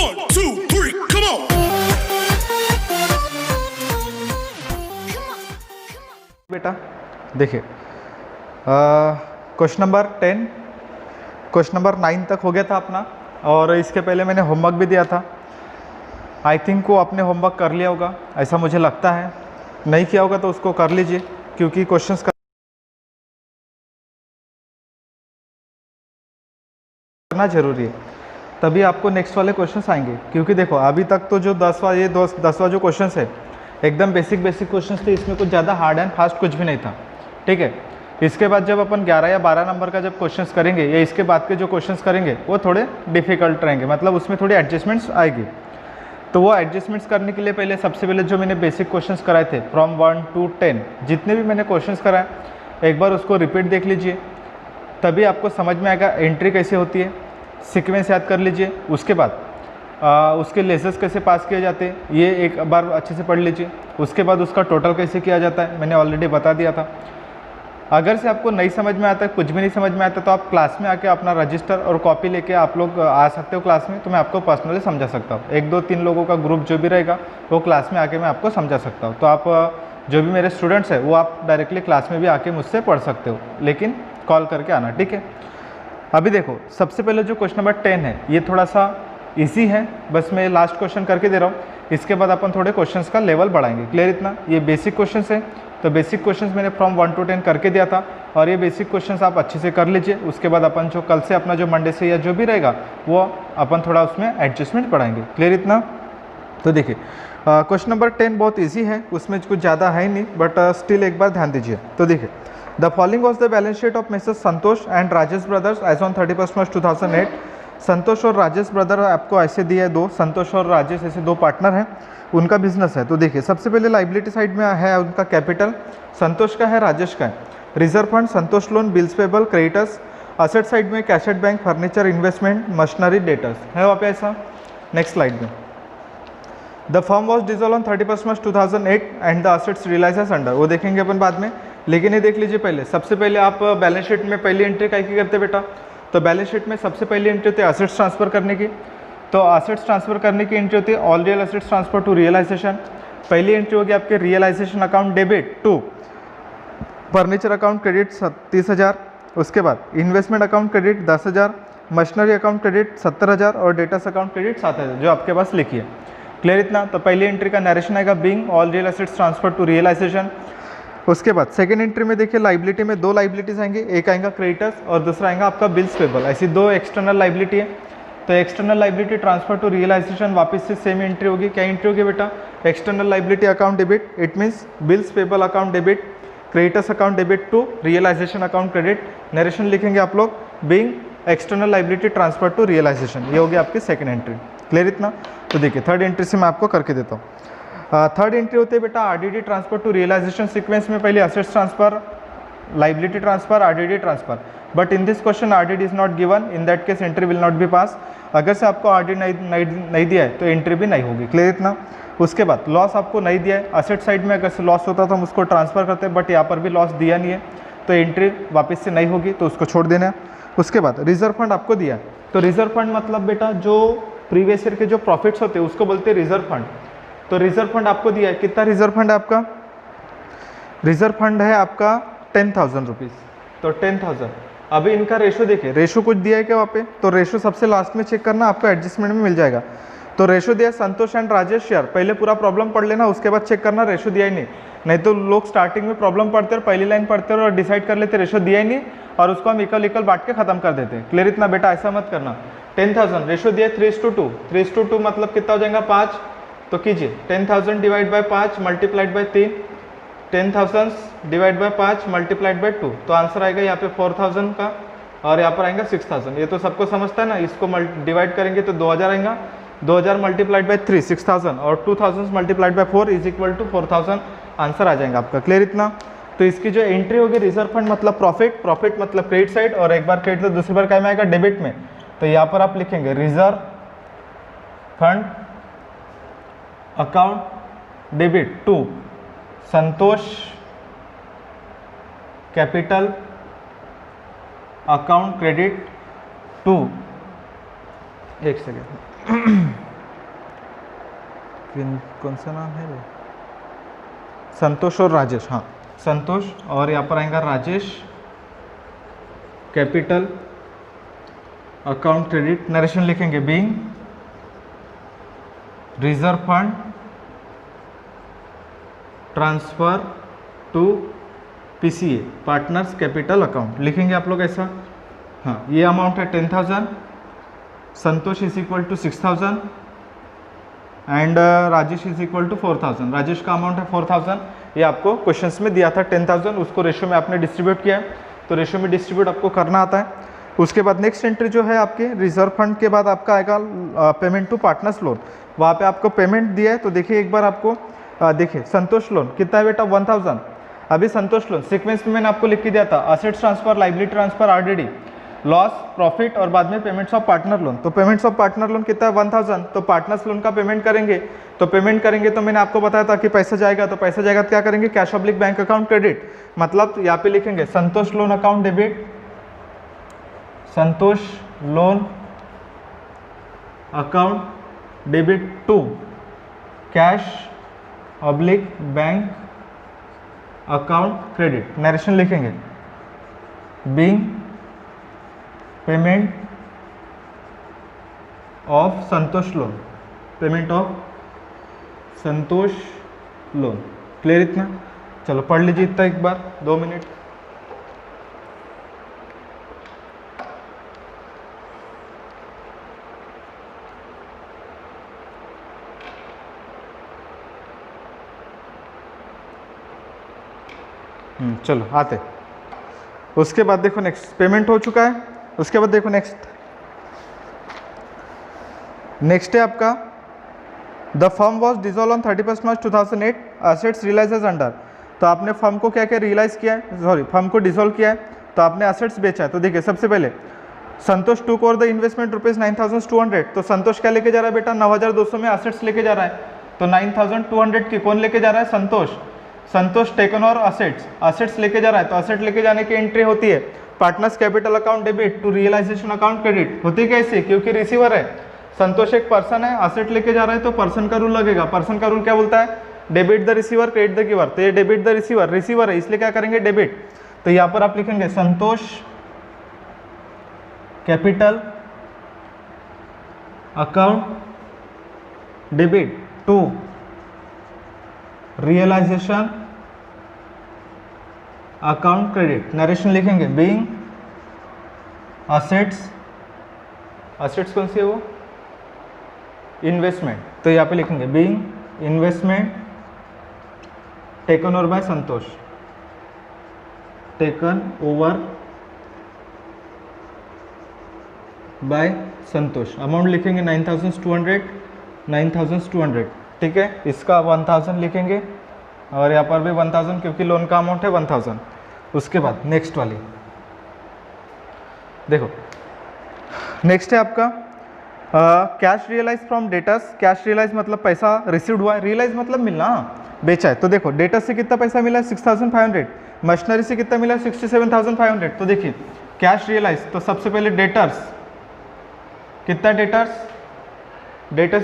1, 2, 3, come on. बेटा देखिए, question number 10, question number 9 तक हो गया था अपना, और इसके पहले मैंने होमवर्क भी दिया था। आई थिंक वो आपने होमवर्क कर लिया होगा, ऐसा मुझे लगता है। नहीं किया होगा तो उसको कर लीजिए, क्योंकि क्वेश्चंस करना जरूरी है, तभी आपको नेक्स्ट वाले क्वेश्चंस आएंगे। क्योंकि देखो अभी तक तो जो 10वां जो क्वेश्चंस है एकदम बेसिक क्वेश्चंस थे, इसमें कुछ ज़्यादा हार्ड एंड फास्ट कुछ भी नहीं था, ठीक है। इसके बाद जब अपन 11 या 12 नंबर का जब क्वेश्चंस करेंगे, या इसके बाद के जो क्वेश्चंस करेंगे वो थोड़े डिफिकल्ट रहेंगे, मतलब उसमें थोड़ी एडजस्टमेंट्स आएगी। तो वो एडजस्टमेंट्स करने के लिए पहले सबसे पहले जो मैंने बेसिक क्वेश्चंस कराए थे फ्रॉम 1 to 10, जितने भी मैंने क्वेश्चंस कराए एक बार उसको रिपीट देख लीजिए, तभी आपको समझ में आएगा एंट्री कैसे होती है। सीक्वेंस याद कर लीजिए, उसके बाद उसके लेसेस कैसे पास किए जाते हैं ये एक बार अच्छे से पढ़ लीजिए। उसके बाद उसका टोटल कैसे किया जाता है मैंने ऑलरेडी बता दिया था। अगर से आपको नहीं समझ में आता है, कुछ भी नहीं समझ में आता, तो आप क्लास में आके अपना रजिस्टर और कॉपी लेके आप लोग आ सकते हो क्लास में, तो मैं आपको पर्सनली समझा सकता हूँ। 1, 2, 3 लोगों का ग्रुप जो भी रहेगा वो क्लास में आके मैं आपको समझा सकता हूँ। तो आप जो भी मेरे स्टूडेंट्स हैं वो आप डायरेक्टली क्लास में भी आके मुझसे पढ़ सकते हो, लेकिन कॉल करके आना, ठीक है। अभी देखो सबसे पहले जो क्वेश्चन नंबर 10 है ये थोड़ा सा इजी है, बस मैं लास्ट क्वेश्चन करके दे रहा हूँ। इसके बाद अपन थोड़े क्वेश्चंस का लेवल बढ़ाएंगे। क्लियर इतना? ये बेसिक क्वेश्चंस है, तो बेसिक क्वेश्चंस मैंने फ्रॉम 1 to 10 करके दिया था, और ये बेसिक क्वेश्चंस आप अच्छे से कर लीजिए। उसके बाद अपन जो कल से अपना जो मंडे से या जो भी रहेगा वो अपन थोड़ा उसमें एडजस्टमेंट बढ़ाएंगे। क्लियर इतना? तो देखिए क्वेश्चन नंबर 10 बहुत ईजी है, उसमें कुछ ज़्यादा है नहीं, बट स्टिल एक बार ध्यान दीजिए। तो देखिए, the following was the balance sheet of Mrs Santosh and Rajesh brothers as on 31 March 2008। Santosh और राजेश ब्रदर आपको ऐसे दिए दो, संतोष और राजेश ऐसे दो पार्टनर हैं, उनका बिजनेस है। तो देखिए सबसे पहले लाइबिलिटी साइड में है उनका कैपिटल, संतोष का है, राजेश का है। Reserve fund, Santosh loan, bills payable, creditors. Asset side में cash at bank, furniture, investment, machinery, debtors है वहाँ पे ऐसा। नेक्स्ट स्लाइड में, the firm was dissolve on 31 March 2008 and the assets realise under, वो देखेंगे अपन बाद में, लेकिन ये देख लीजिए पहले। सबसे पहले आप बैलेंस शीट में पहली एंट्री क्या की करते बेटा, तो बैलेंस शीट में सबसे पहली एंट्री होती है असेट्स ट्रांसफर करने की। तो असेट्स ट्रांसफर करने की एंट्री होती है all real assets transfer to realisation. पहली एंट्री होगी आपके realisation account debit to furniture account credit 30,000, उसके बाद investment account credit 10,000, machinery account credit 70,000 और डेटर्स अकाउंट क्रेडिट 7,000, जो आपके पास लिखी है। क्लियर इतना? तो पहली एंट्री का नरेशन आएगा being all real assets transfer to realisation. उसके बाद सेकंड एंट्री में देखिए लाइबिलिटी में दो लाइबिलिटीज आएंगे, एक आएगा क्रेडिटर्स और दूसरा आएगा आपका बिल्स पेबल। ऐसी दो एक्सटर्नल लाइबिलिटी है। तो external liability transfer to realisation वापस से सेम एंट्री होगी। क्या एंट्री होगी बेटा? External liability account debit, it means bills payable account debit, creditors account debit to realisation account credit. Narration लिखेंगे आप लोग being external liability transfer to realisation, ये होगी आपकी सेकंड एंट्री। क्लियर इतना? तो देखिए थर्ड एंट्री से मैं आपको करके देता हूँ। थर्ड एंट्री होती है बेटा RDD transfer to realisation sequence में पहले assets transfer, liability transfer, RDD transfer, but in this question RDD is not given, in that case entry will not be pass. अगर से आपको आरडीडी नहीं दिया है तो एंट्री भी नहीं होगी। क्लियर इतना? उसके बाद लॉस आपको नहीं दिया है, असेट साइड में अगर से लॉस होता तो हम उसको ट्रांसफर करते हैं, बट यहाँ पर भी लॉस दिया नहीं है, तो एंट्री वापस से नहीं होगी, तो उसको छोड़ देना है। उसके बाद रिजर्व फंड आपको दिया है, तो रिजर्व फंड मतलब बेटा जो प्रीवियस ईयर के जो प्रॉफिट्स होते हैं उसको बोलते हैं रिजर्व फंड। तो रिजर्व फंड आपको दिया है, कितना रिजर्व फंड है आपका? रिजर्व फंड है आपका 10,000 रुपीज़, तो 10,000। अभी इनका रेशो देखिए, रेशो कुछ दिया है क्या वहाँ पे? तो रेशो सबसे लास्ट में चेक करना, आपको एडजस्टमेंट में मिल जाएगा। तो रेशो दिया संतोष एंड राजेश शेयर, पहले पूरा प्रॉब्लम पढ़ लेना, उसके बाद चेक करना रेशो दिया ही नहीं तो लोग स्टार्टिंग में प्रॉब्लम पढ़ते और पहली लाइन पढ़ते और डिसाइड कर लेते रेशो दिया ही नहीं, और उसको हम इक्वल इक्वल बांट के खत्म कर देते हैं। क्लियर इतना बेटा? ऐसा मत करना। 10,000 रेशो दिया 3:2, 3:2 मतलब कितना हो जाएगा? 5। तो कीजिए 10,000 divide by 5 multiplied by 3, 10,000 divide by 5 multiplied by 2, तो आंसर आएगा यहाँ पे 4,000 का, और यहाँ पर आएगा 6,000। ये तो सबको समझता है ना, इसको डिवाइड करेंगे तो 2,000 आएगा, 2,000 मल्टीप्लाइड बाय 3 6,000 और 2,000 multiplied by 4 is equal to 4,000, answer आ जाएगा आपका। क्लियर इतना? तो इसकी जो एंट्री होगी रिजर्व फंड मतलब प्रॉफिट, प्रॉफिट मतलब क्रेडिट साइड, और एक बार क्रेडिट तो दूसरी बार क्या में आएगा? डेबिट में। तो यहाँ पर आप लिखेंगे reserve fund account debit to Santosh capital account credit to, एक सेकेंड कौन सा नाम है? संतोष और राजेश, हाँ संतोष, और यहाँ पर आएगा Rajesh, capital account credit, narration लिखेंगे being reserve fund transfer to PCA partners capital account, लिखेंगे आप लोग ऐसा। हाँ, ये अमाउंट है 10,000, Santosh is equal to 6,000 and Rajesh is equal to 4,000। Rajesh का अमाउंट है 4,000, ये आपको क्वेश्चंस में दिया था 10,000, उसको रेशो में आपने डिस्ट्रीब्यूट किया है, तो रेशो में डिस्ट्रीब्यूट आपको करना आता है। उसके बाद नेक्स्ट एंट्री जो है आपके रिजर्व फंड के बाद आपका आएगा पेमेंट टू पार्टनर्स लोन, वहाँ पे आपको पेमेंट दिया है। तो देखिए एक बार आपको देखिए संतोष लोन कितना है बेटा 1,000। अभी संतोष लोन सीक्वेंस में मैंने आपको लिख के दिया था, assets transfer, liability transfer, RDD, loss, profit और बाद में पेमेंट्स ऑफ पार्टनर लोन। तो पेमेंट्स ऑफ पार्टनर लोन कितना है 1,000, तो पार्टनर्स लोन का पेमेंट करेंगे। तो पेमेंट करेंगे तो मैंने आपको बताया था कि पैसा जाएगा, तो पैसा जाएगा तो क्या करेंगे, cash oblique bank account credit, मतलब यहाँ पे लिखेंगे Santosh loan account debit, Santosh loan account debit to cash oblique bank account credit, narration लिखेंगे being payment of Santosh loan, payment of Santosh loan. Clear इतना? चलो पढ़ लीजिए इतना एक बार, 2 मिनट। चलो आते, उसके बाद देखो नेक्स्ट पेमेंट हो चुका है। उसके बाद देखो नेक्स्ट है आपका the firm was dissolve on 31 March 2008, assets realise as under. तो आपने फर्म को क्या क्या रियलाइज किया है, सॉरी फर्म को डिजोल्व किया है, तो आपने असेट्स बेचा है। तो देखिए सबसे पहले संतोष took over the investment rupees 9,200। तो संतोष क्या लेके जा रहा है बेटा, 9,200 में असेट्स लेके जा रहा है। तो 9,200 की कौन लेके जा रहा है, संतोष। संतोष टेकन और असेट्स लेके जा रहा है, तो असेट लेके जाने की एंट्री होती है partners capital account debit to realisation account credit. होती कैसे, क्योंकि रिसीवर है, संतोष एक पर्सन है, असेट लेके जा रहा है तो पर्सन का रूल लगेगा। पर्सन का रूल क्या बोलता है, debit the receiver credit the giver. तो ये डेबिट द रिसीवर है, इसलिए क्या करेंगे डेबिट। तो यहाँ पर आप लिखेंगे Santosh capital account debit to realisation account credit, narration लिखेंगे बीइंग असेट्स कौन सी है वो, इन्वेस्टमेंट। तो यहाँ पे लिखेंगे being investment taken over by Santosh, taken over by Santosh. Amount लिखेंगे 9,200, ठीक है। इसका 1,000 लिखेंगे और यहाँ पर भी 1,000, क्योंकि लोन का अमाउंट है 1,000। उसके बाद नेक्स्ट वाली देखो, नेक्स्ट है आपका cash realise from debtors. Cash realise मतलब पैसा रिसीव्ड हुआ है, रियलाइज मतलब मिलना, बेचा है। तो देखो डेटर्स से कितना पैसा मिला है 6,500, मशीनरी से कितना मिला है 67,500। तो देखिए कैश रियलाइज, तो सबसे पहले डेटर्स कितना, डेटर्स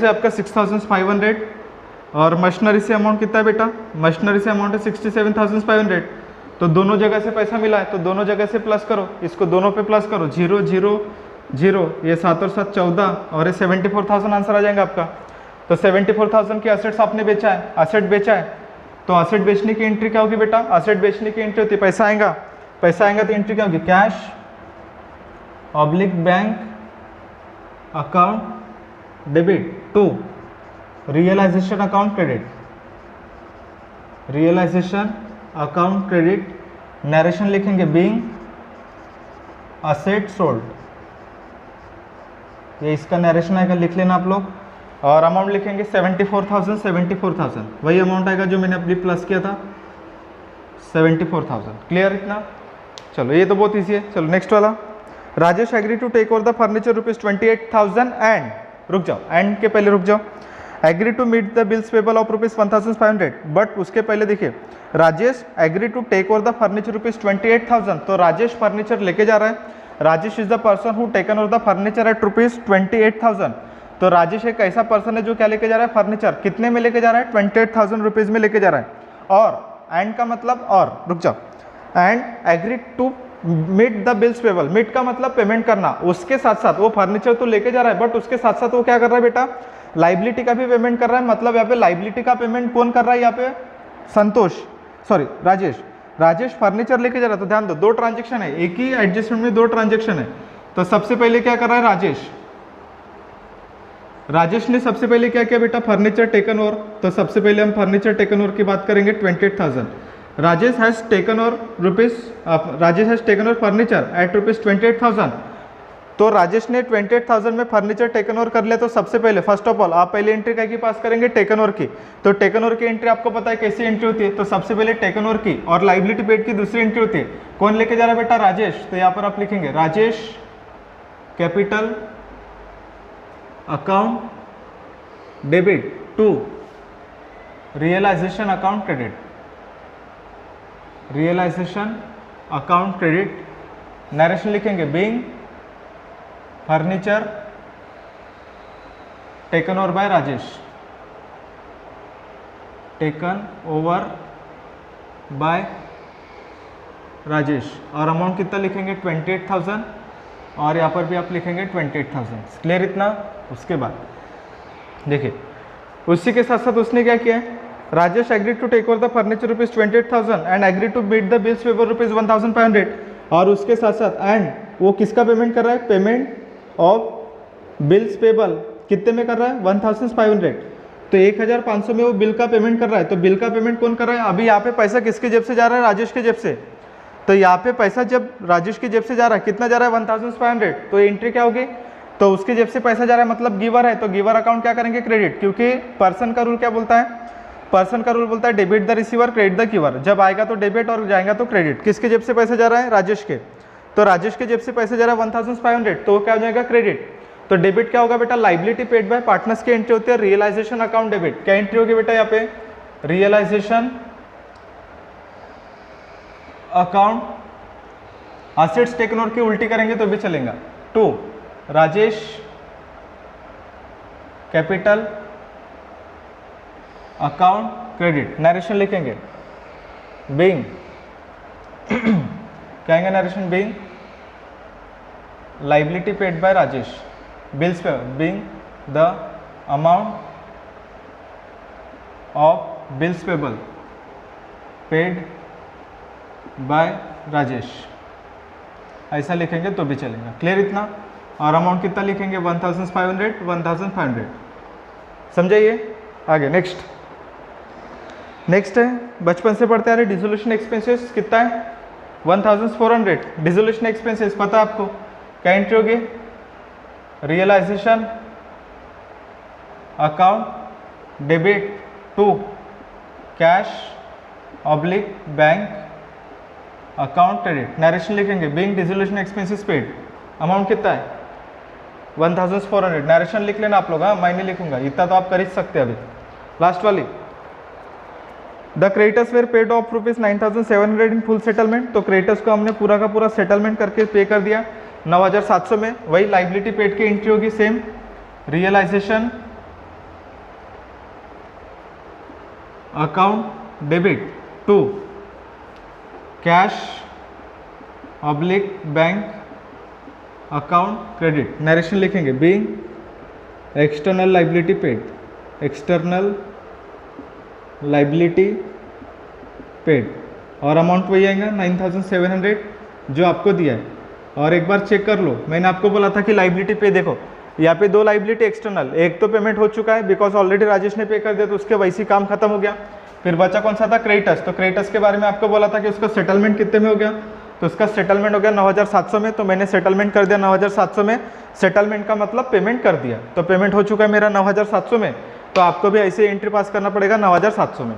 है आपका 6,500 और मशीनरी से अमाउंट कितना है बेटा, मशीनरी से अमाउंट है 67,500। तो दोनों जगह से पैसा मिला है, तो दोनों जगह से प्लस करो, इसको दोनों पे प्लस करो, 0 0 0, ये 7 और 7 14 और ये 74,000 आंसर आ जाएगा आपका। तो 74,000 की असेट्स आपने बेचा है, असेट बेचा है। तो असेट बेचने की एंट्री क्या होगी बेटा, असेट बेचने की एंट्री होती है पैसा आएगा तो एंट्री क्या होगी, cash oblique bank account debit to realisation account credit, realisation account credit, narration लिखेंगे बीइंग असेट सोल्ड, ये इसका नरेशन आएगा, लिख लेना आप लोग। और अमाउंट लिखेंगे 74,000, वही अमाउंट आएगा जो मैंने अभी प्लस किया था 74,000। क्लियर इतना? चलो ये तो बहुत ईजी है। चलो नेक्स्ट वाला, Rajesh agree to take over the furniture rupees 28,000 and, रुक जाओ, एंड के पहले रुक जाओ, agree to meet the bills payable of rupees 1,500। But उसके पहले देखिए Rajesh agree to take over the furniture rupees 28,000। तो राजेश फर्नीचर लेके जा रहा है, Rajesh is the person who taken over the furniture at rupees 28,000। तो राजेश एक ऐसा पर्सन है जो क्या लेके जा रहा है, फर्नीचर। कितने में लेके जा रहा है, 28,000 रुपीज़ में लेके जा रहा है। और एंड का मतलब और, रुक जाओ, and agree to meet the bills payable. Meet का मतलब पेमेंट करना। उसके साथ साथ वो फर्नीचर तो लेके जा रहा है, बट उसके साथ साथ वो क्या कर रहा है बेटा, लाइबिलिटी का भी पेमेंट कर रहा है। मतलब यहाँ पे लाइबिलिटी का पेमेंट कौन कर रहा है, यहाँ पे संतोष, सॉरी राजेश। राजेश फर्नीचर लेके जा रहा है। तो ध्यान दो, दो ट्रांजेक्शन है, एक ही एडजस्टमेंट में दो ट्रांजेक्शन है। तो सबसे पहले क्या कर रहा है राजेश, राजेश ने सबसे पहले क्या किया बेटा, फर्नीचर टेकन ओवर। तो सबसे पहले हम फर्नीचर टेकन ओवर की बात करेंगे, 28,000। Rajesh has taken over Rajesh has taken over furniture at ₹28,000। तो राजेश ने 28,000 में फर्नीचर टेकन ओवर कर लिया। तो सबसे पहले फर्स्ट ऑफ ऑल आप पहले एंट्री क्या की पास करेंगे, टेकन ओवर की। तो टेकन ओवर की एंट्री आपको पता है कैसी एंट्री होती है। तो सबसे पहले टेकन ओवर की और लाइबिलिटी पेड की दूसरी एंट्री होती है। कौन लेके जा रहा है बेटा, राजेश। तो यहाँ पर आप लिखेंगे Rajesh capital account debit to realisation account credit, realisation account credit. Narration लिखेंगे being furniture taken over by Rajesh, taken over by Rajesh. और अमाउंट कितना लिखेंगे, 28,000। और यहाँ पर भी आप लिखेंगे 28,000। क्लियर इतना। उसके बाद देखिए, उसी के साथ साथ उसने क्या किया है, Rajesh agree to take over the furniture ₹28,000 and agree to meet the bills payable ₹1,500। और उसके साथ साथ एंड वो किसका पेमेंट कर रहा है, पेमेंट ऑफ बिल्स पेबल कितने में कर रहा है, 1,500। तो 1,500 में वो बिल का पेमेंट कर रहा है। तो बिल का पेमेंट कौन कर रहा है, अभी यहाँ पे पैसा किसके जेब से जा रहा है, राजेश के जेब से। तो यहाँ पे पैसा जब राजेश की जेब से जा रहा है, कितना जा रहा है, 1,500। तो एंट्री क्या होगी, तो उसके जेब से पैसा जा रहा है, मतलब गिवर है। तो गिवर अकाउंट क्या करेंगे, क्रेडिट। क्योंकि पर्सन का रूल क्या बोलता है, पर्सन का रूल बोलता है debit the receiver credit the giver. जब आएगा तो डेबिट और जाएगा तो क्रेडिट। किसके जेब से पैसा जा रहा है, राजेश के। तो राजेश के जेब से पैसा जा रहा है 1,500, तो वो क्या हो जाएगा, क्रेडिट। तो डेबिट क्या होगा बेटा, लाइबिलिटी पेड बाय पार्टनर्स की एंट्री होती है, रियलाइजेशन अकाउंट डेबिट। क्या एंट्री होगी बेटा यहाँ पे, realisation account. Assets taken over की उल्टी करेंगे तो भी चलेगा। To Rajesh capital account credit. Narration लिखेंगे बीइंग कहेंगे narration being liability paid by Rajesh, bills pay being the amount of bills payable paid by Rajesh. ऐसा लिखेंगे तो भी चलेगा। क्लियर इतना। और अमाउंट कितना लिखेंगे, 1,500 1,500। समझाइए आगे। नेक्स्ट है, बचपन से पढ़ते आ रहे डिसोल्यूशन एक्सपेंसेस कितना है, 1,400। डिसोल्यूशन एक्सपेंसेस पता है आपको, क्या एंट्री होगी, realisation account debit to cash oblique bank account credit. Narration लिखेंगे being dissolution expenses paid. Amount कितना है, 1,400। नरेशन लिख लेना आप लोग, हाँ मैं नहीं लिखूंगा, इतना तो आप कर ही सकते हैं। अभी लास्ट वाली, the creditors were paid of ₹9,700 in full settlement. तो क्रेडिटर्स को हमने पूरा का पूरा सेटलमेंट करके पे कर दिया 9,700 में। वही लाइबिलिटी पेड की एंट्री होगी same, realisation account debit to cash oblique bank account credit. Narration लिखेंगे being external liability paid, external liability paid. और अमाउंट वही आएगा 9,700 जो आपको दिया है। और एक बार चेक कर लो, मैंने आपको बोला था कि लाइबिलिटी पे देखो, यहाँ पे दो लाइबिलिटी एक्सटर्नल, एक तो पेमेंट हो चुका है बिकॉज ऑलरेडी राजेश ने पे कर दिया, तो उसके वैसे ही काम खत्म हो गया। फिर बचा कौन सा था, क्रेडिटर्स। तो क्रेडिटर्स के बारे में आपको बोला था कि उसका सेटलमेंट कितने में हो गया, तो उसका सेटलमेंट हो गया 9,700 में। तो मैंने सेटलमेंट कर दिया 9,700 में। सेटलमेंट का मतलब पेमेंट कर दिया, तो पेमेंट हो चुका है मेरा 9,700 में। तो आपको भी ऐसे एंट्री पास करना पड़ेगा 9,700 में।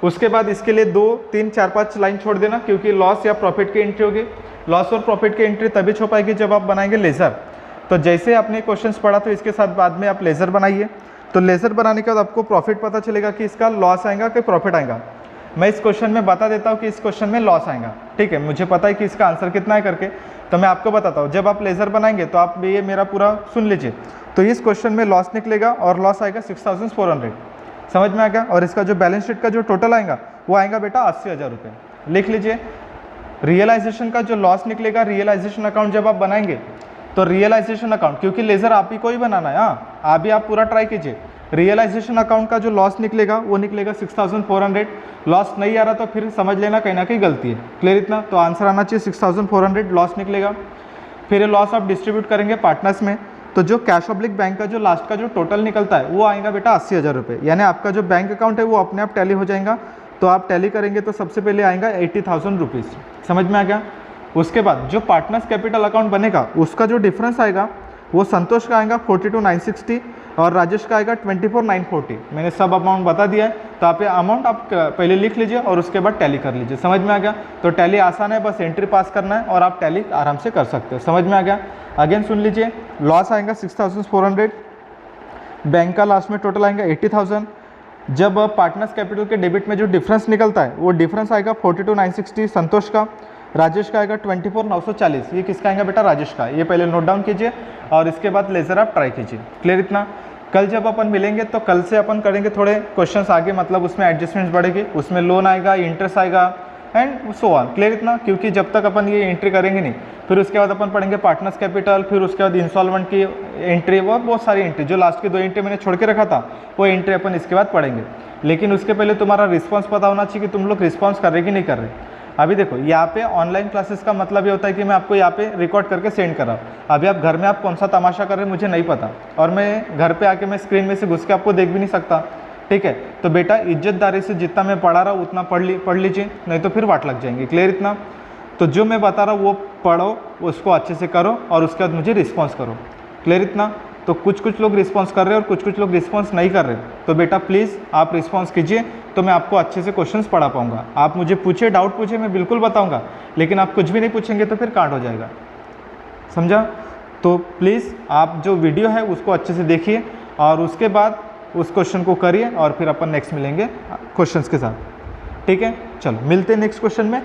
उसके बाद इसके लिए 2, 3, 4, 5 लाइन छोड़ देना, क्योंकि लॉस या प्रॉफिट की एंट्री होगी। लॉस और प्रॉफिट की एंट्री तभी छुपाएगी जब आप बनाएंगे लेज़र। तो जैसे आपने क्वेश्चंस पढ़ा तो इसके साथ बाद में आप लेज़र बनाइए। तो लेज़र बनाने के बाद आपको प्रॉफिट पता चलेगा कि इसका लॉस आएगा कि प्रॉफिट आएगा। मैं इस क्वेश्चन में बता देता हूँ कि इस क्वेश्चन में लॉस आएगा, ठीक है। मुझे पता है कि इसका आंसर कितना है करके, तो मैं आपको बताता हूँ, जब आप लेज़र बनाएंगे तो आप ये मेरा पूरा सुन लीजिए। तो इस क्वेश्चन में लॉस निकलेगा और लॉस आएगा 6400, समझ में आ गया। और इसका जो बैलेंस शीट का जो टोटल आएगा वो आएगा बेटा 80,000 रुपये। लिख लीजिए। रियलाइजेशन का जो लॉस निकलेगा, रियलाइजेशन अकाउंट जब आप बनाएंगे तो रियलाइजेशन अकाउंट, क्योंकि लेज़र आप ही को ही बनाना है, हाँ आप भी आप पूरा ट्राई कीजिए। रियलाइजेशन अकाउंट का जो लॉस निकलेगा वो निकलेगा 6400। लॉस नहीं आ रहा तो फिर समझ लेना कहीं ना कहीं गलती है। क्लियर इतना? तो आंसर आना चाहिए 6400 लॉस निकलेगा। फिर ये लॉस आप डिस्ट्रीब्यूट करेंगे पार्टनर्स में, तो जो कैश ऑब्लिक बैंक का जो लास्ट का जो टोटल निकलता है वो आएगा बेटा 80,000 रुपये। यानी आपका जो बैंक अकाउंट है वो अपने आप टैली हो जाएगा। तो आप टैली करेंगे तो सबसे पहले आएगा 80,000 रुपीज़। समझ में आ गया? उसके बाद जो पार्टनर्स कैपिटल अकाउंट बनेगा उसका जो डिफरेंस आएगा वो संतोष का आएगा 42,960 और राजेश का आएगा 24,940। मैंने सब अमाउंट बता दिया है, तो आप ये अमाउंट आप पहले लिख लीजिए और उसके बाद टैली कर लीजिए। समझ में आ गया? तो टैली आसान है, बस एंट्री पास करना है और आप टैली आराम से कर सकते हो। समझ में आ गया? अगेन सुन लीजिए। लॉस आएगा 6400, बैंक का लास्ट में टोटल आएगा 80,000। जब पार्टनर्स कैपिटल के डेबिट में जो डिफरेंस निकलता है वो डिफरेंस आएगा 42,960 संतोष का, राजेश का आएगा 24,940। ये किसका आएगा बेटा? राजेश का। ये पहले नोट डाउन कीजिए और इसके बाद लेज़र आप ट्राई कीजिए। क्लियर इतना? कल जब अपन मिलेंगे तो कल से अपन करेंगे थोड़े क्वेश्चंस आगे, मतलब उसमें एडजस्टमेंट्स बढ़ेगी, उसमें लोन आएगा, इंटरेस्ट आएगा एंड सो ऑन। क्लियर इतना? क्योंकि जब तक अपन ये एंट्री करेंगे नहीं, फिर उसके बाद अपन पढ़ेंगे पार्टनर्स कैपिटल, फिर उसके बाद इंस्टॉलमेंट की एंट्री, वो बहुत सारी एंट्री, जो लास्ट की 2 एंट्री मैंने छोड़ के रखा था वो एंट्री अपन इसके बाद पढ़ेंगे। लेकिन उसके पहले तुम्हारा रिस्पॉन्स पता होना चाहिए कि तुम लोग रिस्पॉन्स कर रहे कि नहीं कर रहे। अभी देखो यहाँ पे ऑनलाइन क्लासेस का मतलब ये होता है कि मैं आपको यहाँ पे रिकॉर्ड करके सेंड कर रहा हूँ। अभी आप घर में आप कौन सा तमाशा कर रहे हैं मुझे नहीं पता, और मैं घर पे आके मैं स्क्रीन में से घुस के आपको देख भी नहीं सकता। ठीक है? तो बेटा इज्जतदारी से जितना मैं पढ़ा रहा हूँ उतना पढ़ लीजिए, नहीं तो फिर वाट लग जाएंगे। क्लियर इतना? तो जो मैं बता रहा हूँ वो पढ़ो, उसको अच्छे से करो और उसके बाद मुझे रिस्पॉन्स करो। क्लियर इतना? तो कुछ लोग रिस्पॉन्स कर रहे हैं और कुछ लोग रिस्पॉन्स नहीं कर रहे, तो बेटा प्लीज़ आप रिस्पॉन्स कीजिए, तो मैं आपको अच्छे से क्वेश्चंस पढ़ा पाऊंगा। आप मुझे पूछिए, डाउट पूछिए, मैं बिल्कुल बताऊंगा, लेकिन आप कुछ भी नहीं पूछेंगे तो फिर काट हो जाएगा। समझा? तो प्लीज़ आप जो वीडियो है उसको अच्छे से देखिए और उसके बाद उस क्वेश्चन को करिए और फिर अपन नेक्स्ट मिलेंगे क्वेश्चंस के साथ। ठीक है? चलो मिलते हैं नेक्स्ट क्वेश्चन में।